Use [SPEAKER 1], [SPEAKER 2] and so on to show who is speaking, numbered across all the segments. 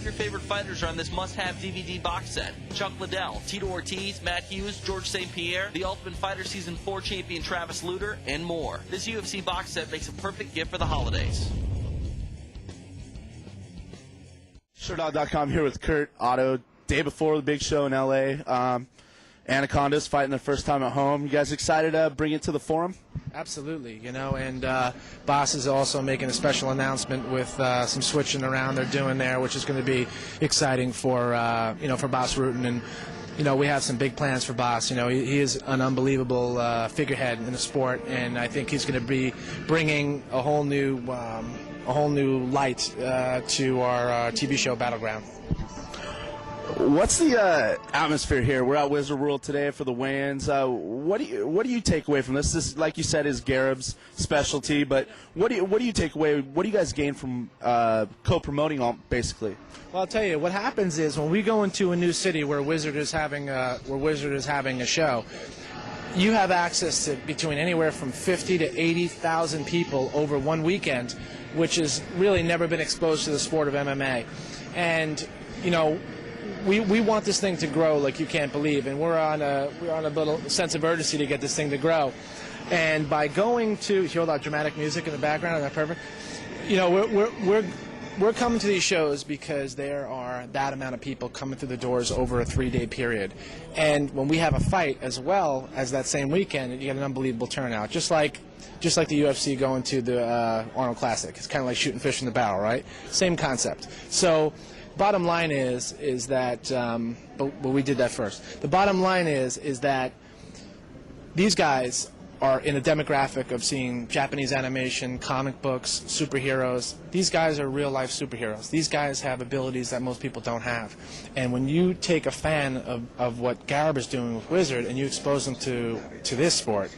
[SPEAKER 1] of your favorite fighters are on this must-have DVD box set. Chuck Liddell, Tito Ortiz, Matt Hughes, George St. Pierre, The Ultimate Fighter Season 4 champion Travis Lutter, and more. This UFC box set makes a perfect gift for the holidays.
[SPEAKER 2] SureDog.com here with Kurt, Otto. Day before the big show in LA. Anaconda's fighting their first time at home. You guys excited to bring it to the Forum?
[SPEAKER 3] Absolutely, and Boss is also making a special announcement with some switching around they're doing there, which is going to be exciting for for Boss Rutan. And we have some big plans for Boss. He is an unbelievable figurehead in the sport, and I think he's going to be bringing a whole new light to our TV show Battleground.
[SPEAKER 2] What's the atmosphere here? We're at Wizard World today for the weigh-ins. What do you take away from this? This, like you said, is Garib's specialty. But what do you take away? What do you guys gain from co-promoting basically?
[SPEAKER 3] Well, I'll tell you what happens is when we go into a new city where Wizard is having a show, you have access to between anywhere from 50 to 80,000 people over one weekend, which has really never been exposed to the sport of MMA, and We want this thing to grow like you can't believe, and we're on a little sense of urgency to get this thing to grow. And by going to, you hear all that dramatic music in the background, is that perfect? We're coming to these shows because there are that amount of people coming through the doors over a 3-day period. And when we have a fight as well as that same weekend, you get an unbelievable turnout. Just like the UFC going to the Arnold Classic. It's kind of like shooting fish in the barrel, right? Same concept. So bottom line is that, but we did that first. The bottom line is that these guys are in a demographic of seeing Japanese animation, comic books, superheroes. These guys are real-life superheroes. These guys have abilities that most people don't have. And when you take a fan of what Garib is doing with Wizard and you expose them to this sport,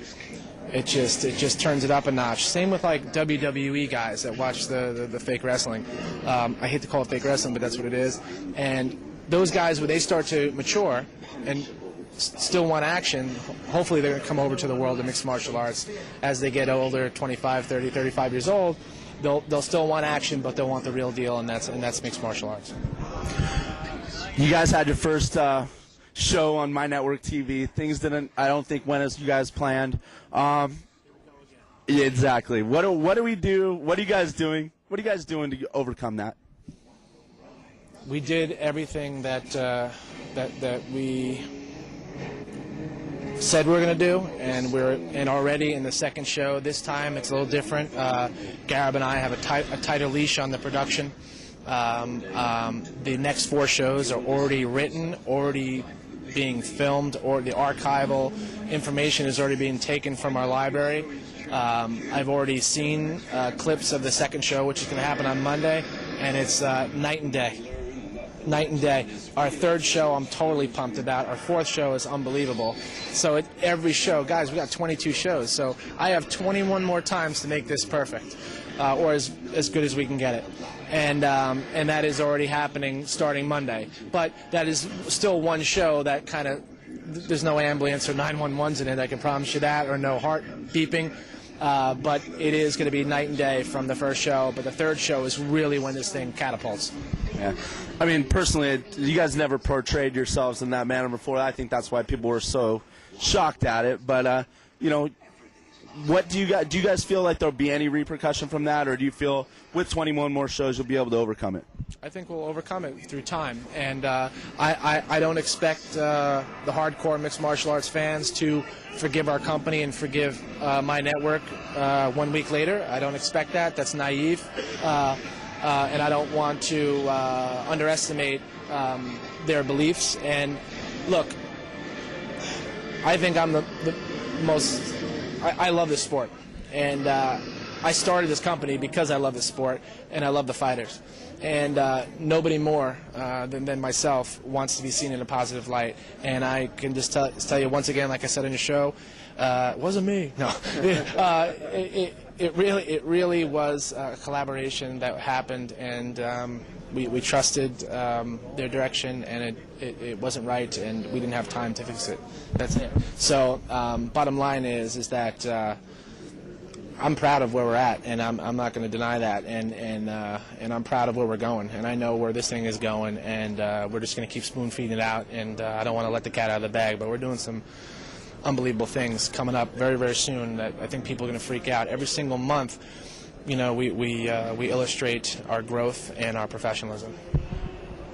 [SPEAKER 3] it just turns it up a notch. Same with like WWE guys that watch the fake wrestling. I hate to call it fake wrestling, but that's what it is. And those guys, when they start to mature and still want action, hopefully they're going to come over to the world of mixed martial arts as they get older, 25, 30, 35 years old. They'll still want action, but they'll want the real deal, and that's mixed martial arts.
[SPEAKER 2] You guys had your first show on My Network TV. Things I don't think, went as you guys planned. Yeah, exactly. What do we do? What are you guys doing? What are you guys doing to overcome that?
[SPEAKER 3] We did everything that we said we were going to do, and we're already in the second show. This time it's a little different. Garib and I have a tighter leash on the production. The next 4 shows are already written, already being filmed, or the archival information is already being taken from our library. I've already seen clips of the second show, which is going to happen on Monday, and it's night and day. Night and day. Our third show I'm totally pumped about. Our fourth show is unbelievable. So at every show, guys, we got 22 shows, so I have 21 more times to make this perfect, or as good as we can get it. And that is already happening starting Monday. But that is still one show that kind of, there's no ambulance or 911s in it, I can promise you that, or no heart beeping. But it is going to be night and day from the first show. But the third show is really when this thing catapults.
[SPEAKER 2] Yeah. I mean, personally, you guys never portrayed yourselves in that manner before. I think that's why people were so shocked at it. But, what do you guys feel like there'll be any repercussion from that, or do you feel with 21 more shows you'll be able to overcome it?
[SPEAKER 3] I think we'll overcome it through time, and I don't expect the hardcore mixed martial arts fans to forgive our company and forgive my network 1 week later. I don't expect that. That's naive, and I don't want to underestimate their beliefs. And look, I think I'm the most. I love this sport, and I started this company because I love this sport and I love the fighters, and nobody more than myself wants to be seen in a positive light. And I can just tell you once again, like I said in the show, it wasn't me. No, it really was a collaboration that happened, and we trusted their direction, and it wasn't right, and we didn't have time to fix it. That's it. So bottom line is that I'm proud of where we're at, and I'm not going to deny that, and I'm proud of where we're going, and I know where this thing is going, and we're just going to keep spoon feeding it out, and I don't want to let the cat out of the bag, but we're doing some unbelievable things coming up very, very soon that I think people are going to freak out. Every single month, we illustrate our growth and our professionalism.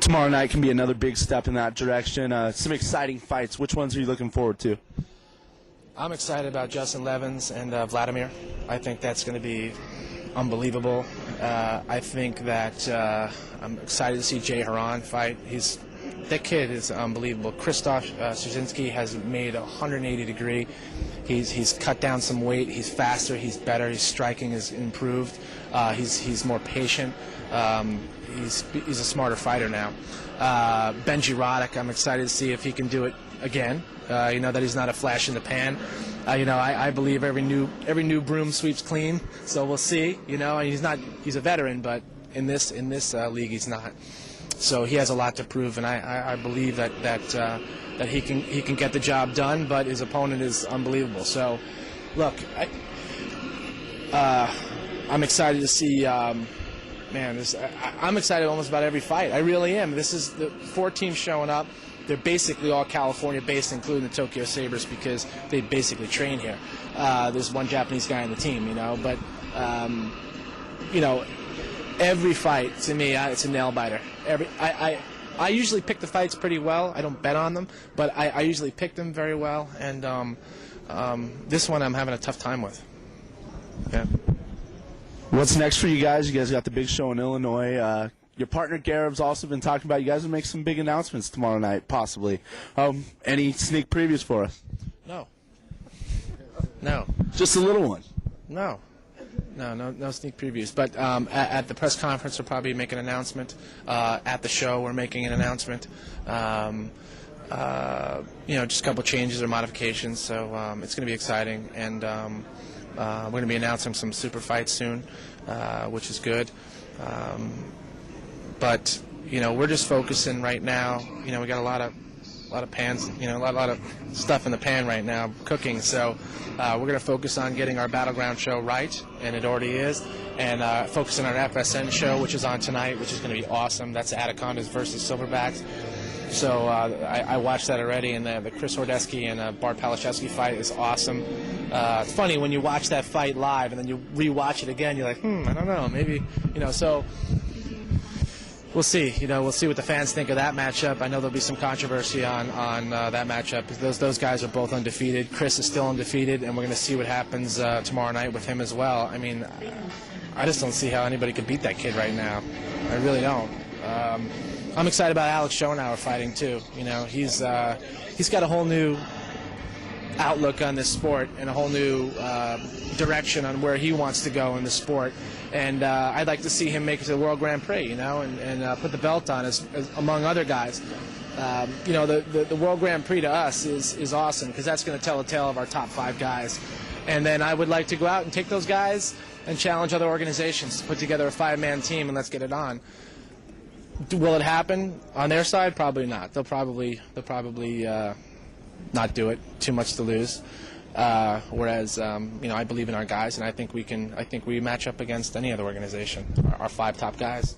[SPEAKER 2] Tomorrow night can be another big step in that direction. Some exciting fights. Which ones are you looking forward to?
[SPEAKER 3] I'm excited about Justin Levens and Vladimir. I think that's going to be unbelievable. I think that I'm excited to see Jay Haran fight. That kid is unbelievable. Krzysztof Szczecinski has made a 180-degree. He's cut down some weight. He's faster. He's better. His striking is improved. He's more patient. He's a smarter fighter now. Benji Roddick, I'm excited to see if he can do it again. That he's not a flash in the pan. I believe every new broom sweeps clean. So we'll see. He's a veteran, but in this league he's not. So he has a lot to prove, and I believe that he can get the job done. But his opponent is unbelievable. So, look, I'm excited to see. I'm excited almost about every fight. I really am. This is the 4 teams showing up. They're basically all California-based, including the Tokyo Sabres, because they basically train here. There's one Japanese guy on the team, but every fight to me, it's a nail-biter. I usually pick the fights pretty well. I don't bet on them, but I usually pick them very well. And this one I'm having a tough time with. Yeah.
[SPEAKER 2] What's next for you guys? You guys got the big show in Illinois. Your partner Garib's also been talking about you guys will make some big announcements tomorrow night, possibly. Any sneak previews for us?
[SPEAKER 3] No.
[SPEAKER 2] Just a little one?
[SPEAKER 3] No sneak previews. But at the press conference, we'll probably make an announcement. At the show, we're making an announcement. Just a couple changes or modifications. So it's going to be exciting. And we're going to be announcing some super fights soon, which is good. But we're just focusing right now. We got a lot of pans, a lot of stuff in the pan right now, cooking. So we're going to focus on getting our Battleground show right, and it already is, and focusing on our FSN show, which is on tonight, which is going to be awesome. That's Anacondas versus Silverbacks. So I watched that already, and the Chris Hordeski and Bart Palashevsky fight is awesome. It's funny when you watch that fight live and then you rewatch it again, you're like, I don't know, maybe, so we'll see. We'll see what the fans think of that matchup. I know there'll be some controversy on that matchup. Those guys are both undefeated. Chris is still undefeated, and we're going to see what happens tomorrow night with him as well. I mean, I just don't see how anybody could beat that kid right now. I really don't. I'm excited about Alex Schonauer fighting too. He's got a whole new outlook on this sport and a whole new direction on where he wants to go in the sport. And I'd like to see him make it to the World Grand Prix, and put the belt on as among other guys. The World Grand Prix to us is awesome because that's going to tell a tale of our top 5 guys. And then I would like to go out and take those guys and challenge other organizations to put together a 5-man team and let's get it on. Will it happen on their side? Probably not. They'll probably not do it. Too much to lose. Whereas I believe in our guys, and I think we match up against any other organization. Our 5 top guys.